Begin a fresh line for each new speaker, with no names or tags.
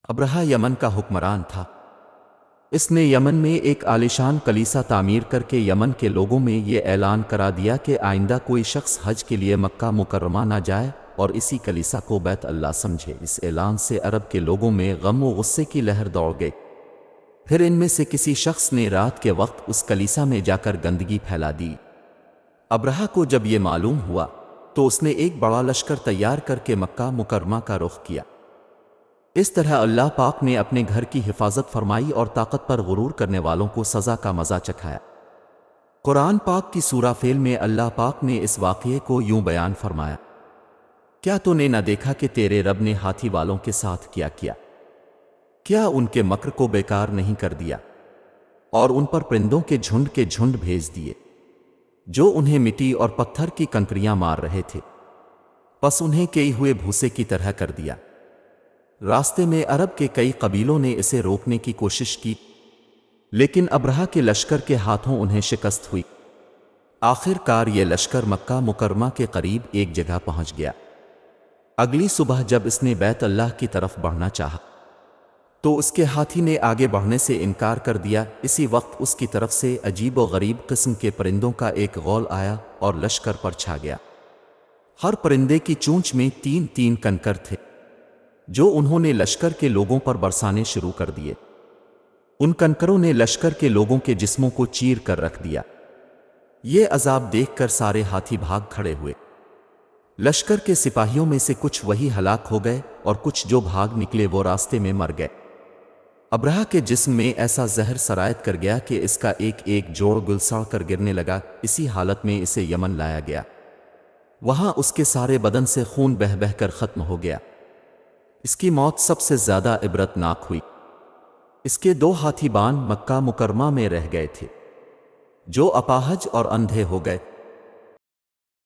ابرہہ یمن کا حکمران تھا۔ اس نے یمن میں ایک عالیشان کلیسا تعمیر کر کے یمن کے لوگوں میں یہ اعلان کرا دیا کہ آئندہ کوئی شخص حج کے لیے مکہ مکرمہ نہ جائے اور اسی کلیسا کو بیت اللہ سمجھے۔ اس اعلان سے عرب کے لوگوں میں غم و غصے کی لہر دوڑ گئی۔ پھر ان میں سے کسی شخص نے رات کے وقت اس کلیسا میں جا کر گندگی پھیلا دی۔ ابرہہ کو جب یہ معلوم ہوا تو اس نے ایک بڑا لشکر تیار کر کے مکہ مکرمہ کا رخ کیا۔ اس طرح اللہ پاک نے اپنے گھر کی حفاظت فرمائی اور طاقت پر غرور کرنے والوں کو سزا کا مزہ چکھایا۔ قرآن پاک کی سورہ فیل میں اللہ پاک نے اس واقعے کو یوں بیان فرمایا، کیا تو نے نہ دیکھا کہ تیرے رب نے ہاتھی والوں کے ساتھ کیا کیا ان کے مکر کو بیکار نہیں کر دیا اور ان پر پرندوں کے جھنڈ بھیج دیے جو انہیں مٹی اور پتھر کی کنکریاں مار رہے تھے، پس انہیں کئی ہوئے بھوسے کی طرح کر دیا۔ راستے میں عرب کے کئی قبیلوں نے اسے روکنے کی کوشش کی، لیکن ابرہہ کے لشکر کے ہاتھوں انہیں شکست ہوئی۔ آخر کار یہ لشکر مکہ مکرمہ کے قریب ایک جگہ پہنچ گیا۔ اگلی صبح جب اس نے بیت اللہ کی طرف بڑھنا چاہا تو اس کے ہاتھی نے آگے بڑھنے سے انکار کر دیا۔ اسی وقت اس کی طرف سے عجیب و غریب قسم کے پرندوں کا ایک غول آیا اور لشکر پر چھا گیا۔ ہر پرندے کی چونچ میں 3 کنکر تھے جو انہوں نے لشکر کے لوگوں پر برسانے شروع کر دیے۔ ان کنکروں نے لشکر کے لوگوں کے جسموں کو چیر کر رکھ دیا۔ یہ عذاب دیکھ کر سارے ہاتھی بھاگ کھڑے ہوئے۔ لشکر کے سپاہیوں میں سے کچھ وہی ہلاک ہو گئے اور کچھ جو بھاگ نکلے وہ راستے میں مر گئے۔ ابرہہ کے جسم میں ایسا زہر سرایت کر گیا کہ اس کا ایک جوڑ گل سڑ کر گرنے لگا۔ اسی حالت میں اسے یمن لایا گیا۔ وہاں اس کے سارے بدن سے خون بہہ کر ختم ہو گیا۔ اس کی موت سب سے زیادہ عبرت ناک ہوئی۔ اس کے 2 ہاتھی بان مکہ مکرمہ میں رہ گئے تھے جو اپاہج اور اندھے ہو گئے۔